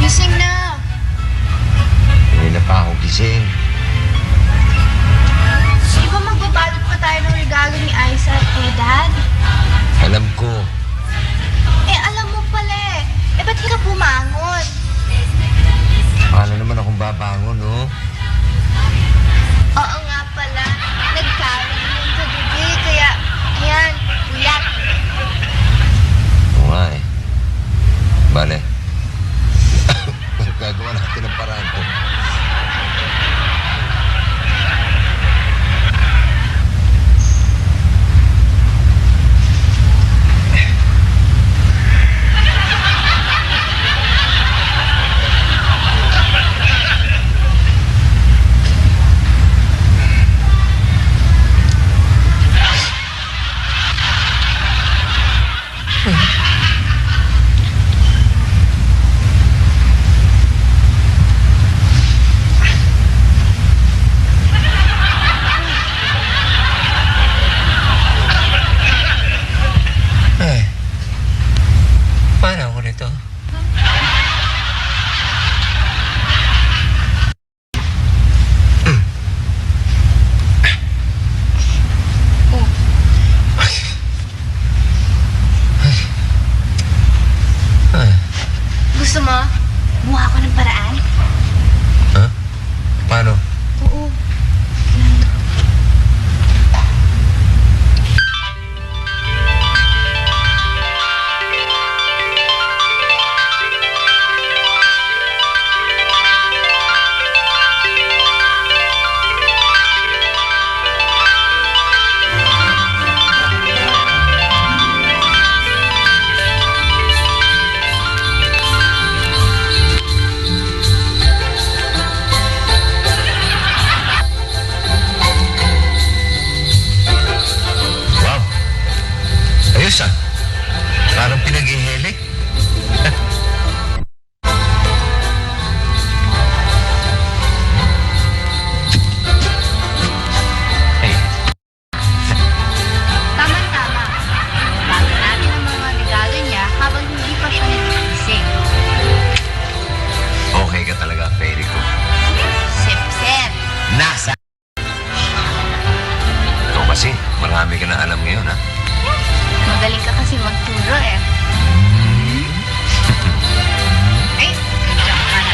Gising na. Hindi na pa ako gising. Di ba magbabalot pa tayo ng regalo ni Aiza at Dad? Alam ko. Alam mo pala eh. Ba't hirap bumangon? Paano naman akong babangon, no? Oo nga pala. Nagkaroon yung kagabi. Kaya, ayan, ulat. Oo nga eh. Bale. Gagawa natin ang paraan ko. Paano ako nito? Gusto mo? Buha ko ng paraan? Ha? Paano? Oo. Wow. Ayos ah. Parang pinag-ihelik. Ay, Tama-tama. Bago natin ang mga regalo niya habang hindi pa siya nagigising. okay ka talaga, Fairy ko. Sip-sip. Nasa! Ikaw kasi, marami ka na alam ngayon, ha? Magaling ka kasi magturo eh. Ay, nandiyan ka na.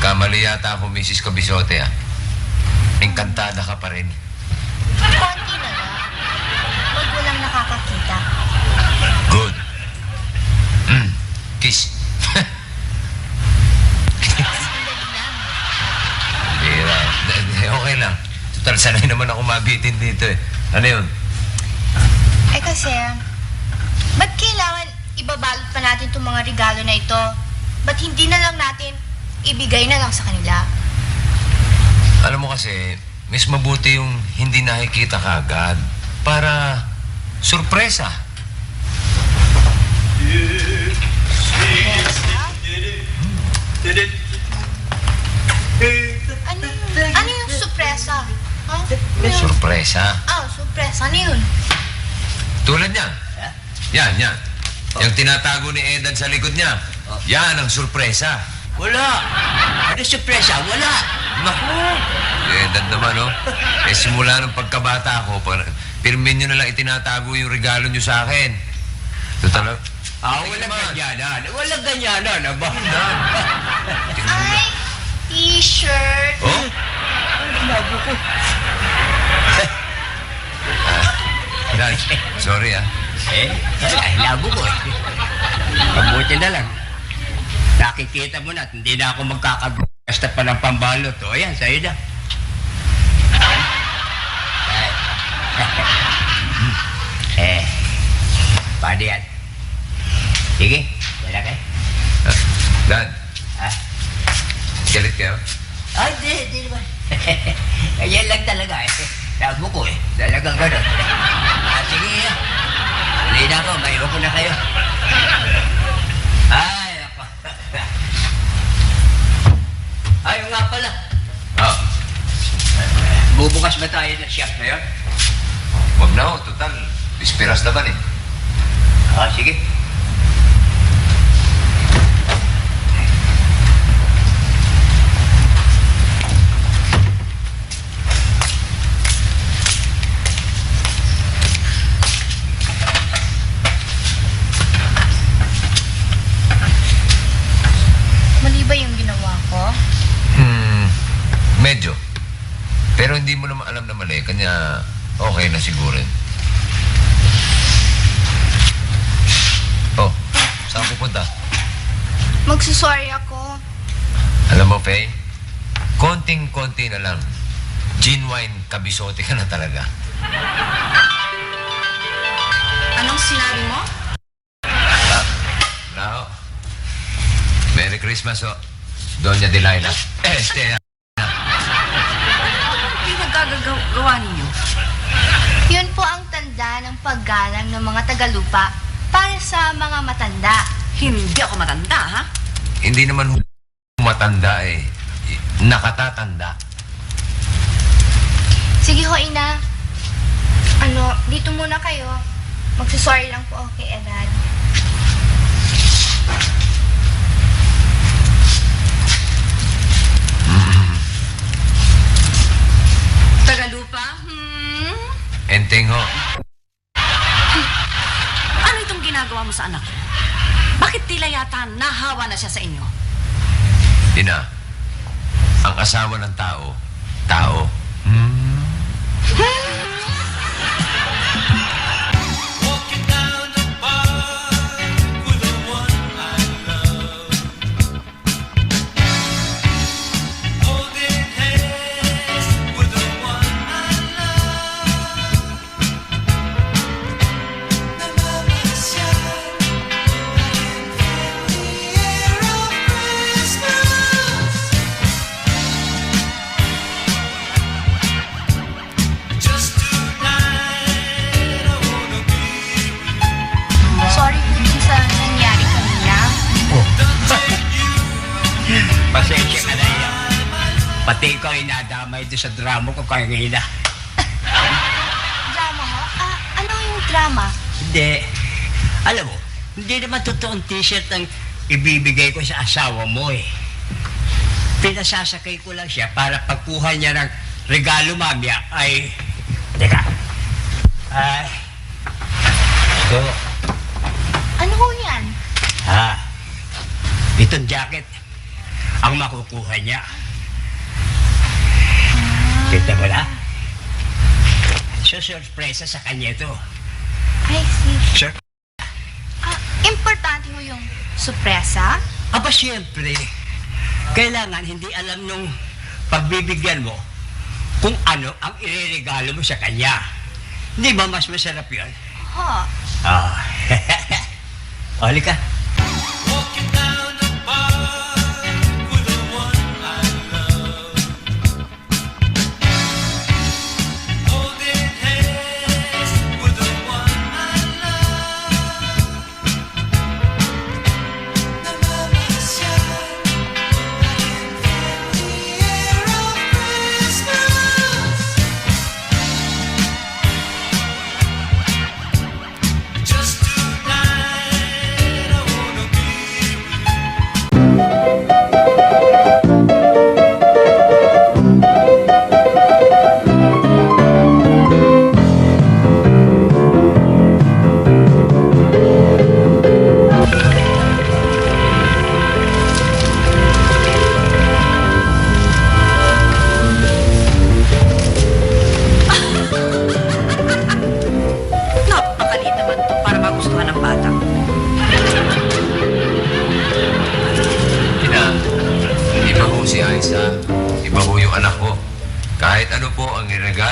Kamali yata ako, Mrs. Cobisote, ah. Engkantada ka pa rin. Konti na lang. Huwag mo lang nakakakita. Good. Kiss. Sandali lang. Bira. Okay lang. Total, sanay naman ako mabitin dito, eh. Ano yun? Kasi, ba't kailangan ibabalot pa natin itong mga regalo na ito? Ba't hindi na lang natin ibigay na lang sa kanila? Alam mo kasi, mas mabuti yung hindi nakikita kaagad para sorpresa. Ano yung sorpresa? Sorpresa. Surpresa. Ano yun? Tulad niyan. Ha? Yan. Yung tinatago ni Edan sa likod niya. Yan ang sorpresa. Wala. Ano sorpresa? Wala. Naku! Edan naman, oh. Simula ng pagkabata ko, pirmin nyo na lang itinatago yung regalo nyo sa akin. Total, Walang ganyanan. Walang ganyanan, aba. Ay, t-shirt. Oh? Labo ko. Dad, sorry ah. Labo ko eh. Mabuti na lang. Nakikita mo na at hindi na ako magkakagasta pa ng pambalot. O yan, sa'yo na. Paano yan? Sige, wala kayo. Dad, Ha? galit kayo? Ay, di naman. Yan lang talaga eh. Labo ko eh. Talagang ganun. Sige yan. Huli na ako, may ko na kayo. Ay, ako. Ayaw nga pala. Ah, Bubukas ba tayo ng shop na yun? wag na ho, total. Bispiras naman eh. Sige. Mali ba yung ginawa ko? Medyo. Pero hindi mo naman alam na mali, kanya okay na siguro. Oh, saan pupunta? Magsusorry ako. Alam mo, Faye, konting-konti na lang. Genuine kabisote ka na talaga. Anong sinabi mo? Now, Merry Christmas, oh. Doña Delilah. Ano yung nagkagagawa ninyo? Yun po ang tanda ng paggalang ng mga Tagalupa para sa mga matanda. Hindi ako matanda, ha? Hindi naman matanda eh. Nakatatanda. Sige ho, ina. Dito muna kayo. Magsusorry lang po ako kay Edad. Tagalupa? Enteng ho. Ano itong ginagawa mo sa anak ko? Bakit tila yata nahawa na siya sa inyo? Ina, ang asawa ng tao, tao. Sorry po dun sa nangyari kanina. Pasensya ka na yan. Pati ikaw ay nadamay doon sa drama ko kanina. Drama ho? Ano yung drama? Hindi. Alam mo, hindi naman totoong t-shirt ang ibibigay ko sa asawa mo eh. Pinasasakay ko lang siya para pagkuha niya ng regalo mamaya ay... Teka. Ay. Ito. Ano ho yan? Itong jacket ang makukuha niya. Kita mo na? So, surpresa sa kanya ito. I see. Sir? Importante ho yung sorpresa? Aba, siyempre, kailangan hindi alam nung pagbibigyan mo kung ano ang ireregalo mo sa kanya. Hindi ba mas masarap yun? Ho. Halika.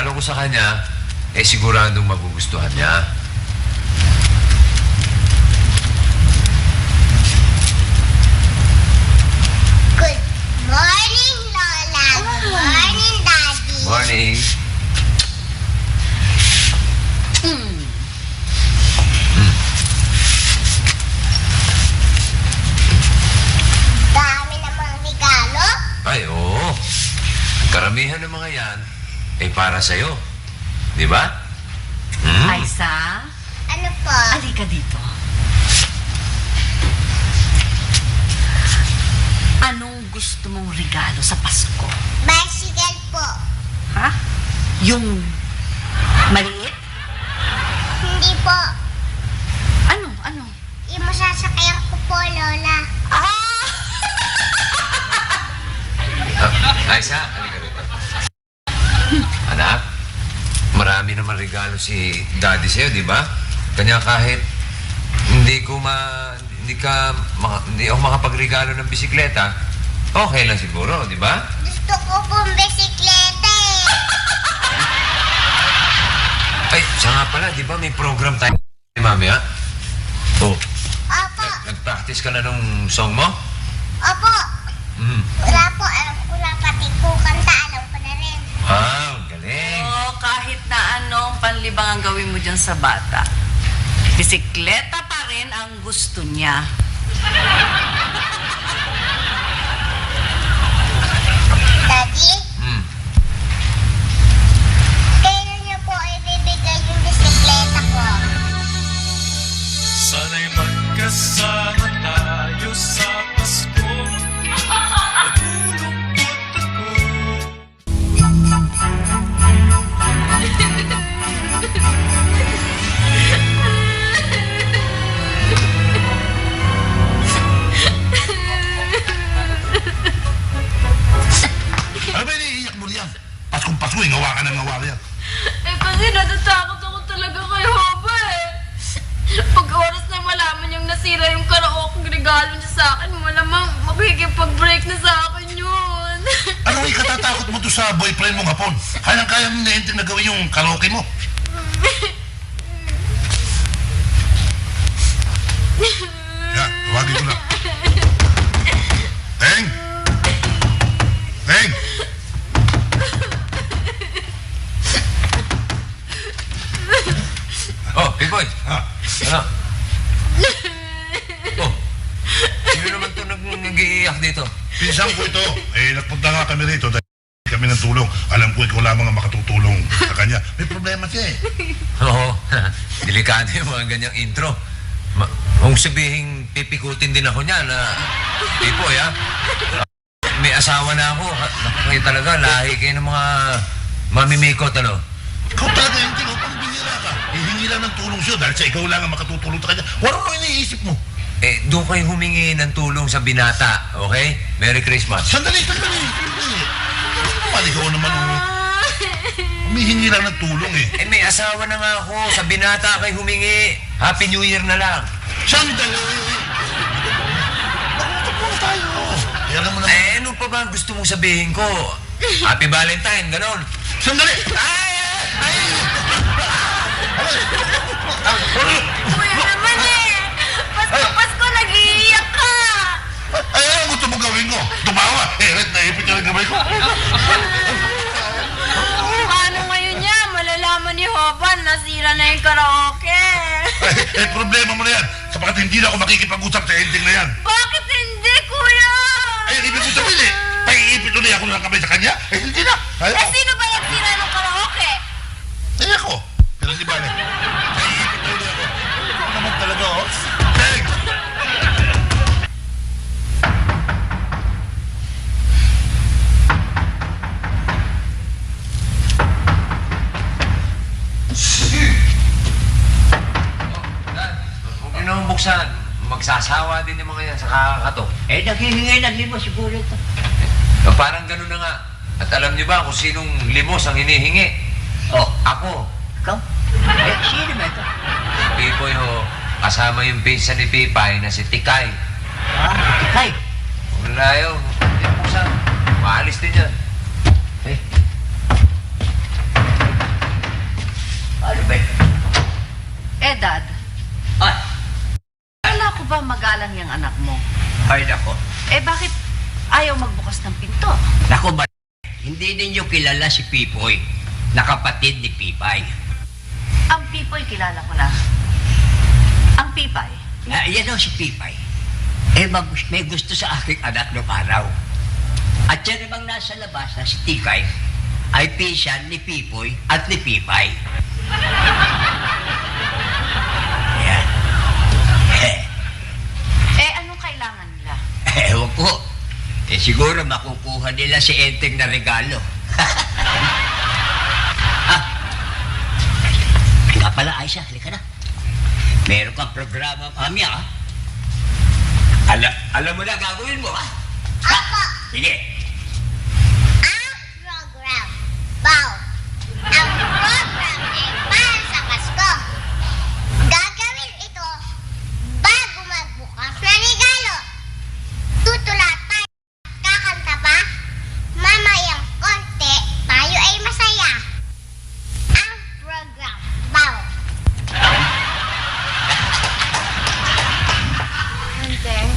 regalo ko sa kanya, siguradong magugustuhan niya. Good morning, Lola. Good morning, Daddy. Morning. Dami namang regalo. Ay, oo. Karamihan ng mga yan ay para sa'yo. Di ba? Aisa, Ano po? halika dito. Anong gusto mong regalo sa Pasko? Bicycle po. Ha? Yung maliit? Hindi po. Ano? Yung masasakyan ko po, Lola. Ah! Aisa, halika rito. Anak, marami naman regalo si Daddy sa'yo, di ba? Kanya kahit hindi ako makapagregalo ng bisikleta, okay lang siguro, di ba? Gusto ko pong bisikleta eh. Ay, siya nga pala, di ba may program tayo mamaya? Oh, Opo. nag-practice ka na nung song mo? Opo. Mm. Wala po. Alam ko lang pati po kanta. Alam ko na rin. Wow, galing. Oo, kahit na anong panlibang ang gawin mo dyan sa bata. Bisikleta pa rin ang gusto niya. Daddy, Mm. kailan niyo po ibibigay yung bisikleta ko? Sana'y magkasama tayo sa Pasko. Nalulungkot ako. Ano ba iniiyak mo riyan? Paskong Pasko, ngawa ka ng ngawa riyan. Eh kasi natatakot ako talaga kay Hoba eh. Pag oras na malaman niyang nasira yung karaoke regalo niya sa akin, malamang makikipag-break na sa akin yun. Ano ay katatakot mo to sa boyfriend mong hapon? Kayang-kaya mo na na gawin yung karaoke mo. Ya, tawagin ko na. Teng! Teng! Oh, Pipoy. Ha? Ano? Oh, sino naman ito nag-iiyak dito? Pinsan ko ito. Nagpunta nga kami rito dahil kami ng tulong. Alam ko ikaw lamang ang makatutulong sa kanya. May problema siya eh. Oo, delikado yung mga ganyang intro. Kung sabihin, pipikutin din ako niya na, Pipoy, ha? May asawa na ako. Naku, kayo talaga, lahi kayo ng mga mamimikot, ano? Ikaw talaga yung tino, pang binira ka. Hihingi lang ng tulong siya dahil sa ikaw lang ang makatutulong sa kanya. Wala mo iniisip mo. Doon kayo humingi ng tulong sa binata, okay? Merry Christmas. Sandali. Maligaw naman mo. Humihingi lang ng tulong eh. May asawa na nga ako. Sa binata kayo humingi. Happy New Year na lang. Sandali! Nakutap muna tayo. Kaya alam mo naman. Ano pa ba ang gusto mong sabihin ko? Happy Valentine, ganon. Sandali! Kuya naman eh. Pasko nag-iiyak ka. Ay, ano gusto mo gawin ko? Tumawa. Naipit na rin kamay ko. Paano ngayon niya? Malalaman ni Hoban, nasira na yung karaoke. Problema mo na yan. Sapagat hindi na ako makikipag-usap sa ending na yan. Bakit hindi, kuya? Ay, ang ibig ko sabihin eh. Pag-iipit ulit ako ng kamay sa kanya. Hindi na. Ayaw. Eh, sino ba nagsira ng karaoke? Ay, ako. Pero di ba na? Pag-iipit ulit ako. Ikaw naman talaga, oh. Teng! Huwag nyo naman buksan. Magsasawa din yung mga yan sa kakakato. Naghihingi ng limo siguro ito. Parang ganun na nga. At alam niyo ba kung sinong limos ang hinihingi? Oh, Ako. ikaw? Sino ba ito? Pipoy ho. Kasama yung pinsan ni Pipay na si Tikay. Tikay. Wala yun. Hindi buksan. Maalis din yan. Dad, Ay, wala ko ba magalang yung anak mo? ay nako. Eh, bakit ayaw magbukas ng pinto? Nako ba, hindi ninyo kilala si Pipoy, na kapatid ni Pipay. Ang Pipoy, kilala ko na. Ang Pipay? Yan o si Pipay. Eh, may gusto sa aking anak noong araw. At yan namang nasa labas na si Tikay ay pisan ni Pipoy at ni Pipay. Yan. Eh, anong kailangan nila? Ewan ko. Eh, siguro makukuha nila si Enteng na regalo. Nga pala, Aisha, halika na. Meron kang programa, mami, ah. Alam mo na gagawin mo, ah. Opo. Sige. Ang program. Wow. Ang program ay para sa Pasko. Gagawin ito bago magbukas na regalo. Tutula tayo. Kakanta pa. Mamayang konti, tayo ay masaya. Ang program. Wow. Enteng,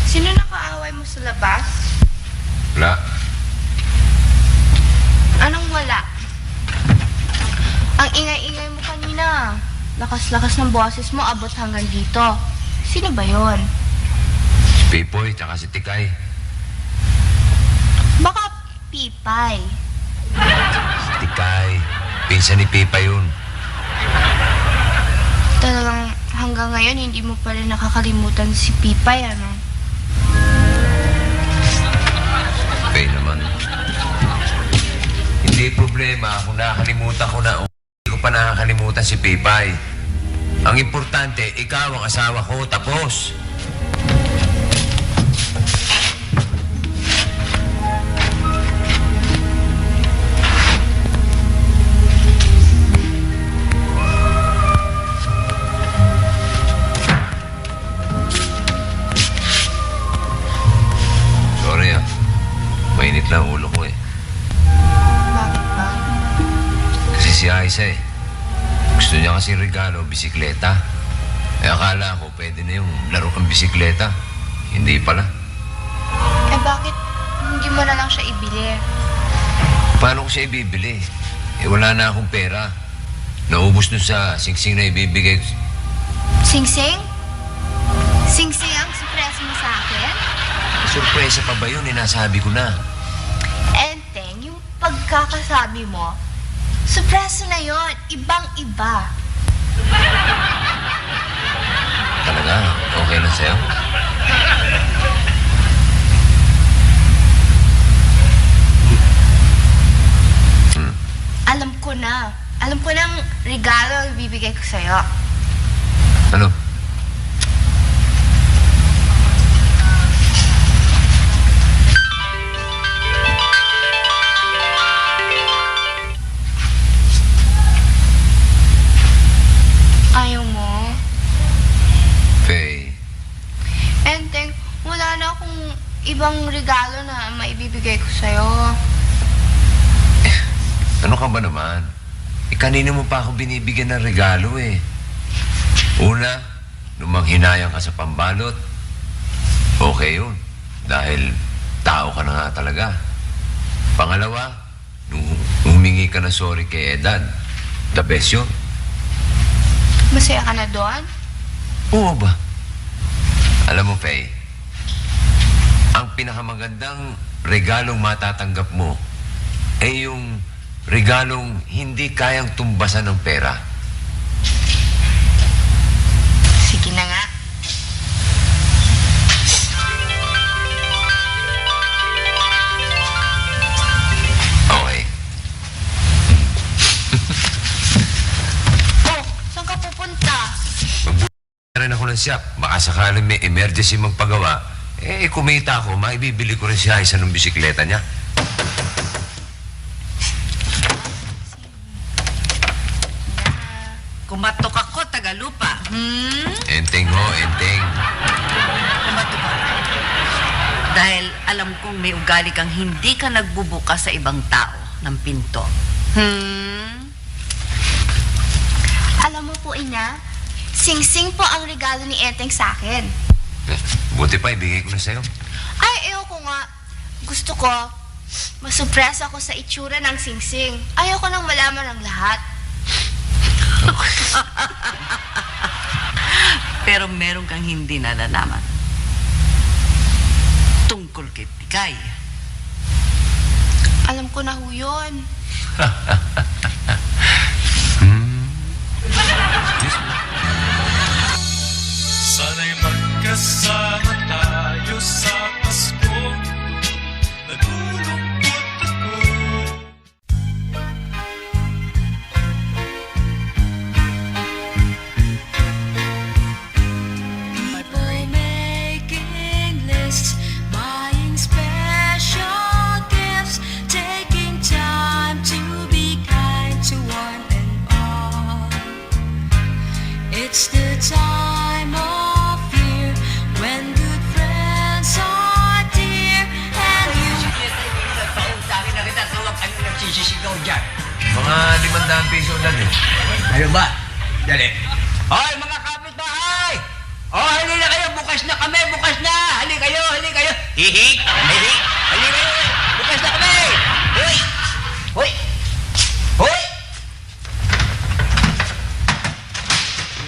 sino nakaaway mo sa labas? Wala. Anong wala? Ang ingay-ingay mo kanina. Lakas-lakas ng boses mo, abot hanggang dito. Sino ba yon? Si Pipoy, tsaka si Tikay. Baka Pipay. Si Tikay. Pinsan ni Pipay yun. Talagang hanggang ngayon, hindi mo pa rin nakakalimutan si Pipay, ano? Pipay naman. Hindi problema kung nakakalimutan ko na o hindi ko pa nakakalimutan si Pipay. Ang importante, ikaw ang asawa ko, tapos. Sorry ah. Mainit lang ang ulo ko eh. Bakit ba? Kasi si Aisa eh. Gusto niya kasi regalo, bisikleta. Eh akala ko pwede na yung laro ng bisikleta. Hindi pala. Eh bakit hindi mo na lang siya ibili? Paano ko siya ibibili? Eh wala na akong pera. Naubos dun sa singsing na ibibigay. Sing-sing? Sing-sing ang surprise mo sa akin? Surpresa pa ba yun? Nasabi ko na. Enteng, yung pagkakasabi mo, surprise na yon, ibang-iba. Talaga? Okay lang sa'yo? Alam ko na. Alam ko na ang regalo ang ibibigay ko sa'yo. Ano? Ayaw mo? Faye. Enteng, wala na akong ibang regalo na maibibigay ko sa'yo. Ano ka ba naman? Eh, kanina mo pa ako binibigyan ng regalo eh. Una, nung manghinayang ka sa pambalot, okay yun. Dahil tao ka na nga talaga. Pangalawa, nung humingi ka na sorry kay Edad, the best yun. Masaya ka na doon? Oo ba? Alam mo, Faye, ang pinakamagandang regalong matatanggap mo ay yung regalong hindi kayang tumbasan ng pera. Sige na nga. Okay. Oh, saan ka pupunta? Magbubuhay rin ako ng shop. Baka sakaling may emergency magpagawa, eh kumita ako, maibibili ko rin si Aisa ng bisikleta niya. Kumatok ako, Tagalupa. Enteng ho, enteng. Kumatok ako. Dahil alam kong may ugali kang hindi ka nagbubukas sa ibang tao ng pinto. Alam mo po, Ina, Sing-sing po ang regalo ni Enteng sa akin. Buti pa, ibigay ko na sa'yo. Ay, ayoko nga. Gusto ko, masupress ako sa itsura ng sing-sing. Ayoko nang malaman ang lahat. Pero meron kang hindi nalalaman. Tungkol kay Tikay. Alam ko na ho yun. Sana'y magkasama tayo sa Pasko. Nalulungkot ako. People making lists, buying special gifts, taking time to be kind to one and all. It's the time of year when good friends are dear and you. Sa akin na kita, tuwag ano nagsisisigaw dyan. Mga 500 piso lang eh. Ano ba? Dali. Hoy, mga kapitbahay! Oh, hali na kayo! Bukas na kami! Bukas na! Hali kayo! Hali kayo! Hihi! Hihi! Hali kayo! Bukas na kami! Hoy! Hoy! Hoy!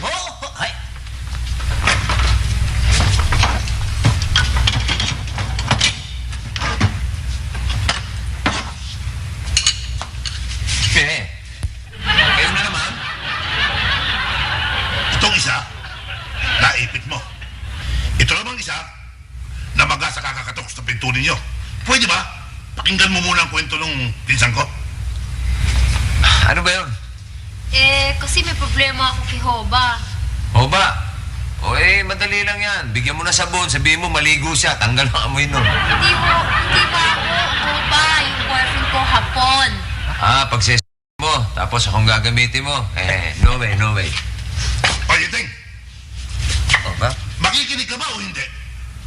Oh! Hoy! Kayo na naman. Itong isa, naipit mo. Ito namang isa, namaga sa kakakatok sa pinto ninyo. Pwede ba? Pakinggan mo muna ang kwento ng pinsan ko. Ano ba yun? Kasi may problema ako kay Hoba. O ba? O madali lang yan. Bigyan mo na sabon. Sabihin mo, maligo siya. Tanggal ang amoy nun. Hindi ba ako, Hoba, yung boyfriend ko hapon. Pag mo, tapos akong gagamitin mo. No way, no way. O, Yeteng, O ba? makikinig ka ba o hindi?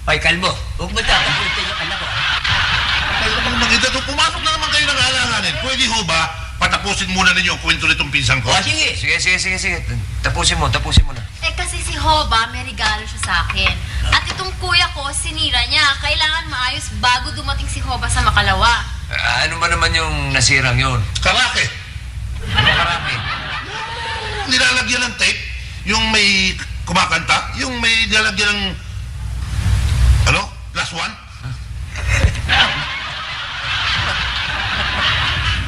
Hoy, kalmo! Huwag mo takabutin yung anak ko. Ay, naman maganda to. Pumasok na naman kayo ng alanganin. Pwede ho ba patapusin muna ninyo ang kwento nitong pinsan ko? O, sige! Sige. Tapusin mo na. Kasi si Hoba, may regalo siya sa akin. At itong kuya ko, sinira niya. Kailangan maayos bago dumating si Hoba sa Makalawa. Ano ba naman yung nasirang yun? Karake. Marami. Nilalagyan ng tape, yung may kumakanta, yung may nilalagyan ng, plus one?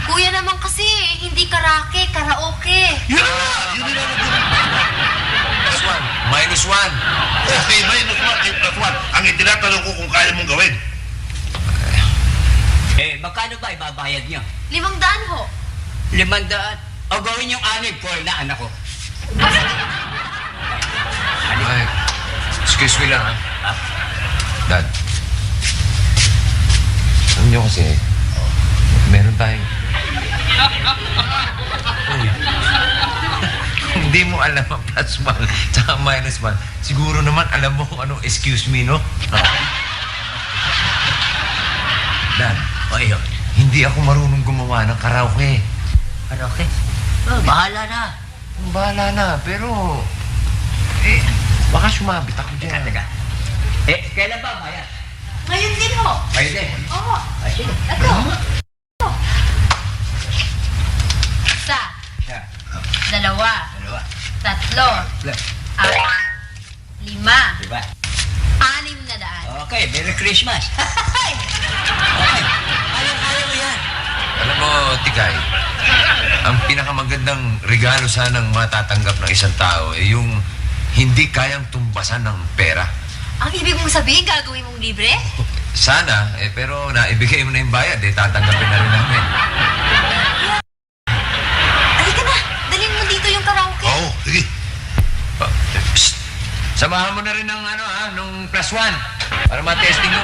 Kuya naman kasi, hindi karaoke, karaoke. Yun na! Yung nilalagyan ng Minus one. Okay, minus one, plus one. Ang itinatanong ko kung kaya mong gawin. Magkano ba ibabayad niyo? 500 ho. 500. O gawin yung 6 for na anak ko. Ay, excuse me lang, ha? Dad. Alam niyo kasi, meron tayong... Uy. Kung hindi mo alam ang plus one tsaka minus one, siguro naman alam mo kung anong excuse me, no? Dad, yun. hindi ako marunong gumawa ng karaoke. Karaoke? Bahala na. Bahala na, pero... baka sumabit ako dyan. Teka. Kailan ba bayad? Ngayon din ho. Bayad din. Oo. Sige. Ito. Isa. Siya. 2. Dalawa. 3. Plus. 4. 5. Diba? 600. Okay, Merry Christmas. Okay. Kaya mo yan. Alam mo, Tikay, ang pinakamagandang regalo sanang matatanggap ng isang tao ay yung hindi kayang tumbasan ng pera. Ang ibig mong sabihin, gagawin mong libre? Sana, pero naibigay mo na yung bayad, tatanggapin na rin namin. Halika na. Dalhin mo dito yung karaoke. Oo, sige. Psst! Samahan mo na rin ng nung plus one. Para ma-testing mo.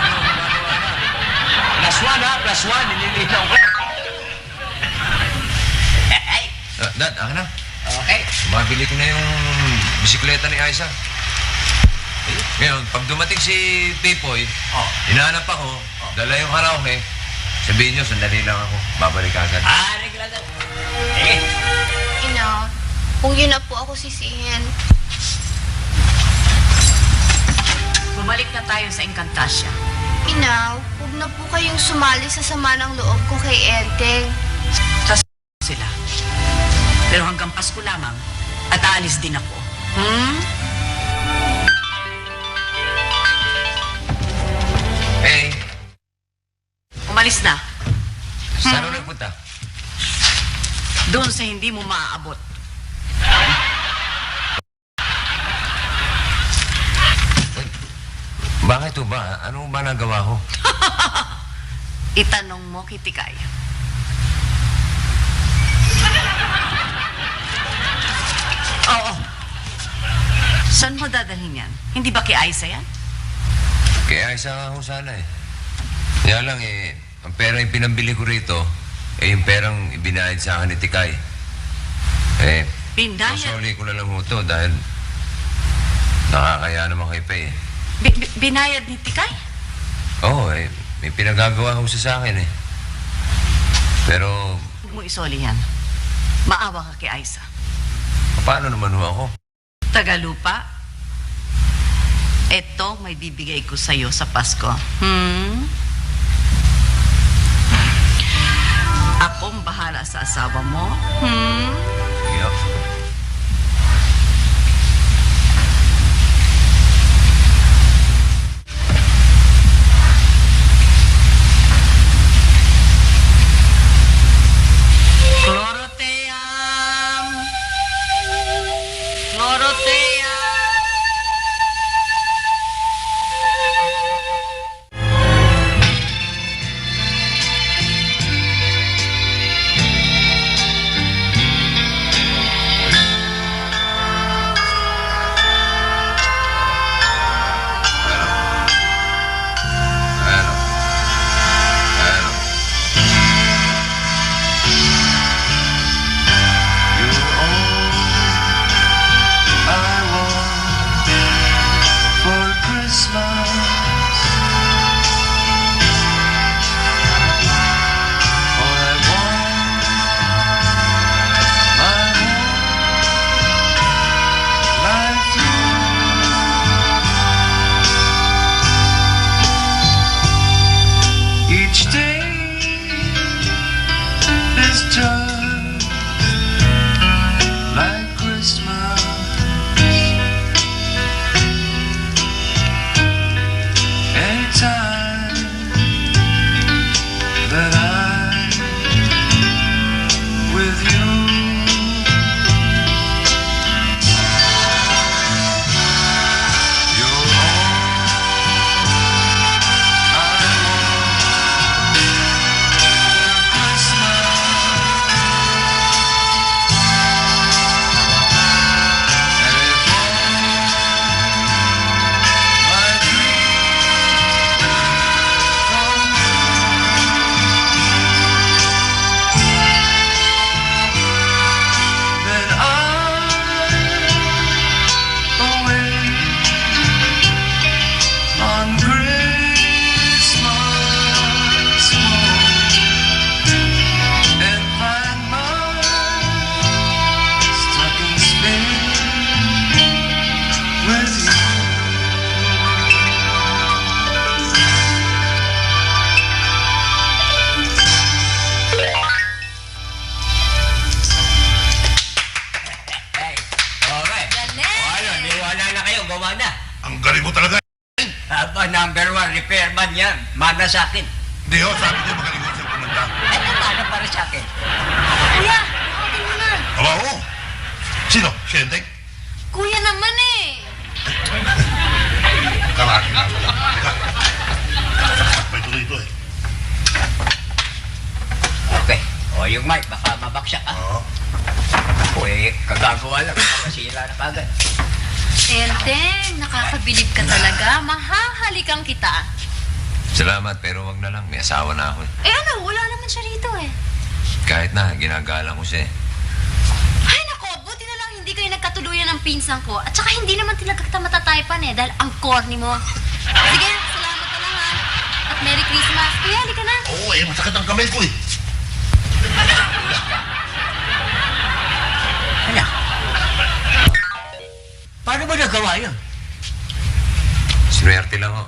Plus one, plus one. Nililitaw ko. Dad, akin na. Okay. Mabili ko na yung bisikleta ni Aiza. Ngayon, pag dumating si Pipoy, hinahanap ako, dala yung karaoke, sabihin nyo, sandali lang ako, babalik agad. Regla na. Ina, kung yun na po ako sisihin, bumalik na tayo sa Encantasia. Inaw, huwag na po kayong sumali sa sama ng loob ko kay Enteng. Sila. Pero hanggang Pasko lamang at aalis din ako. Eh, Umalis na. saan ulit punta? Doon sa hindi mo maaabot. Bakit to ba? Ano ba nagawa ko? Itanong mo, Kitikay. Oo. Saan mo dadalhin yan? Hindi ba kay Aiza yan? Kaya isa nga ako sana eh. Kaya lang eh, ang pera yung pinambili ko rito, eh yung perang ibinayad sa akin ni Tikay. Eh, Binayad? sasoli ko na lang ho to dahil nakakaya naman kay Pei eh. Binayad ni Tikay? Oo eh, may pinagagawa ho siya sa akin eh. Pero, Huwag mo isoli yan. Maawa ka kay Aiza. paano naman ho ako? Tagalupa, eto may bibigay ko sa'yo sa Pasko. Akong bahala sa asawa mo. Yo. Cloroteam! Cloroteam! Ano? Ano? You're all I want for Christmas. All I want, my whole life through. Each day is just like Christmas. Anytime that I'm with you, you're all I want for Christmas. And if all my dreams come true, then I'm away on Christmas morn and find my stocking spinning with you. Hey, okay. O ano, niwala na kayo, gawa na. Ang galing mo talaga. Aba, number 1, repairman yan. Mana sa akin. Hindi ho, sabi niya magaling ho siya kumanda. Ay, mana para sa akin. Kuya, okay mo na. Aba, oo. Sino? Si Enteng? Kuya naman eh. Karaki na ako lang. Teka. May tuloy ito eh. Okay. O, yung mic, baka mabaksak ka. Oo. O, eh, kagagawa lang. Masira na kagad. Enteng, nakakabilib ka talaga. Mahahalikan kita. Salamat, pero wag na lang. May asawa na ako. Eh ano, wala naman siya rito eh. Kahit na, ginagalang ko siya eh. Ay nako, buti na lang hindi kayo nagkatuluyan ng pinsan ko. At saka hindi naman talaga kita matataypan eh, dahil ang corny mo. Sige, salamat na lang ha. At Merry Christmas. Kuya, halika na. Oo eh, masakit ang kamay ko eh. Ano? Paano ba nagawa yun? Swerte lang ho.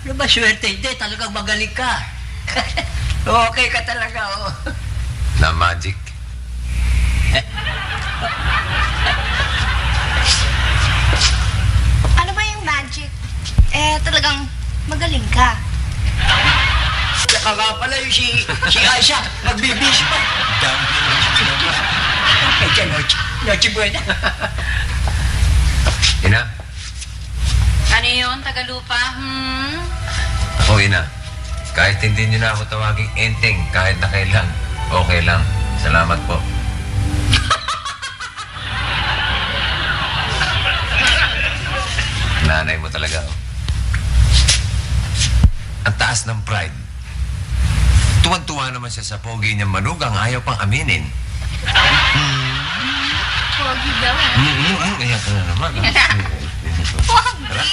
Ano ba swerte? Hindi, talagang magaling ka. Okay ka talaga, oh. Na magic. Ano ba yung magic? Talagang magaling ka. Saka nga pala yung si Aisha, nagbibis pa. Dami naman. Okay, dyan, Noche Buena. Ina? Ano yun, Tagalupa? Ako, Ina. Kahit hindi niyo na ako tawaging enteng, kahit na kailan, okay lang. Salamat po. Nanay mo talaga, oh. Ang taas ng pride. Tuwan-tuwa naman siya sa pogi niyang manugang, ayaw pang aminin. Pogi daw. Ayan ka na naman. Tara.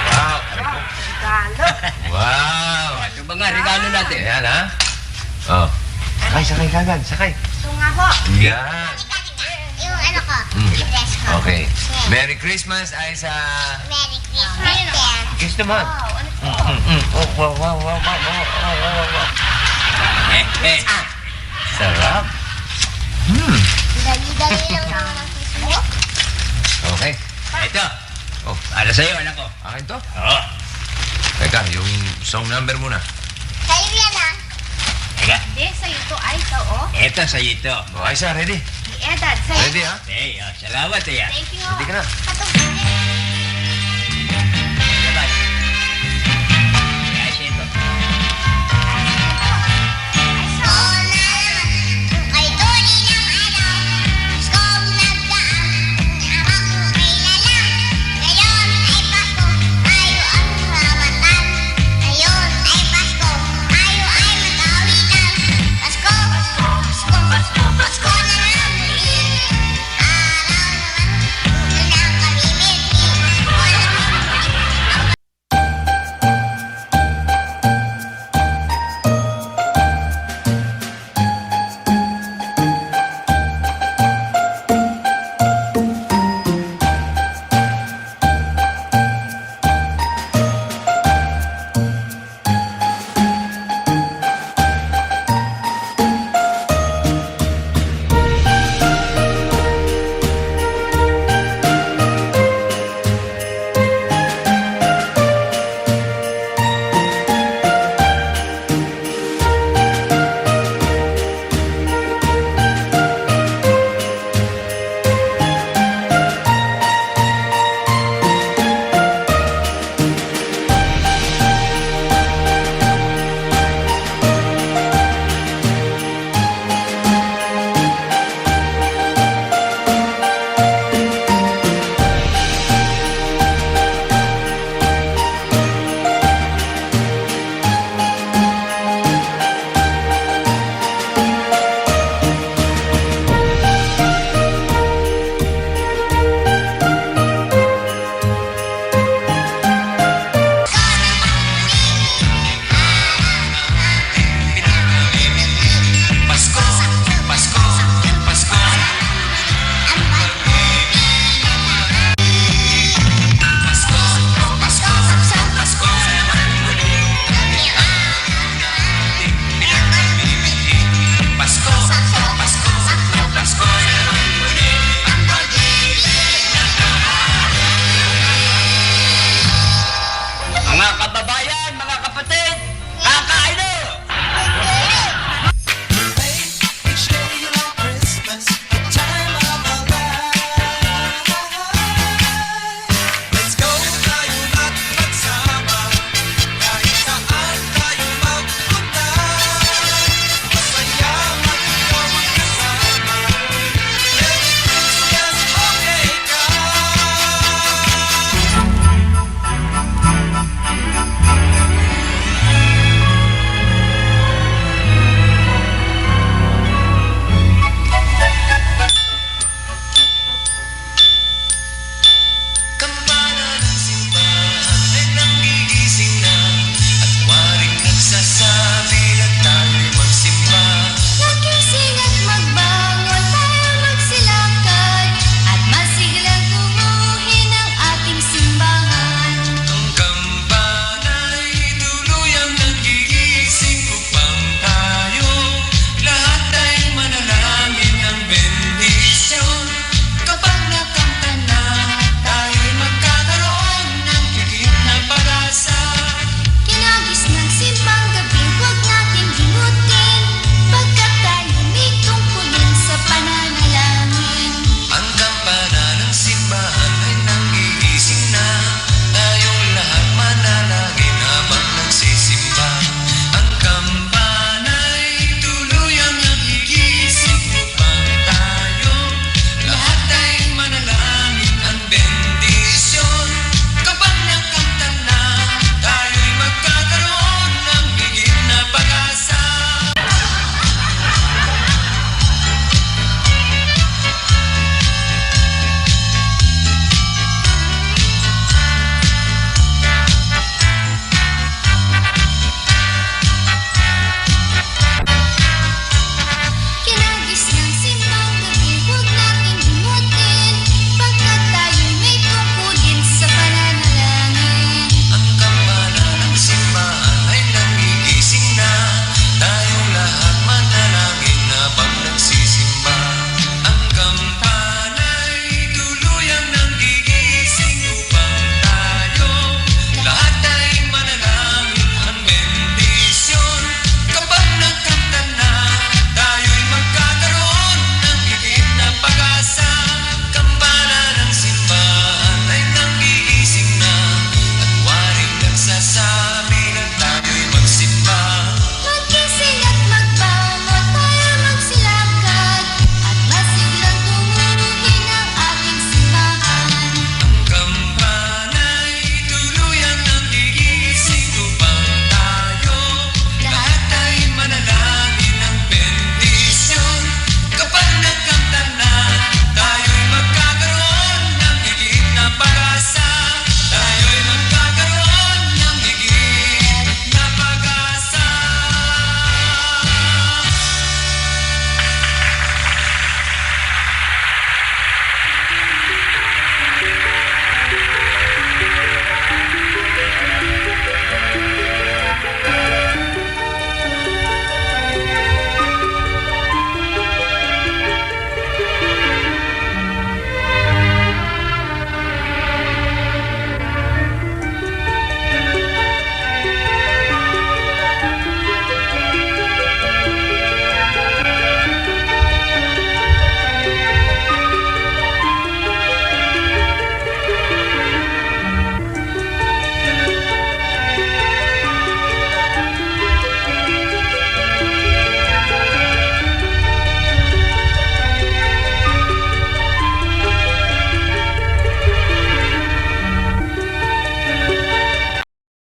Wow. Regalo. Wow. Ito ba nga regalo natin? Ayan, ha? Oh. Sakay kagad. Sakay. Ito nga ho. Yan. Yung ano ko, Mm. dress ko. Okay. Merry Christmas, Aiza. Merry Christmas, Ken. Kiss naman. Wow, ano to? Oh, wow. Sarap. Dali-dali lang naman ang kiss mo. Okay. Ito, Oh, para sa'yo, anak ko. akin to. Oo. Teka, yung song number muna. Sa'yo yan, ha? Teka, Hindi, sa'yo to. Ay, ito, oh. ito sa'yo ito. Oh, Aiza, ready? Dad, sa'yo. Ready, ha? Hey, salamat, eh. Thank you. Ready ka na? Patong.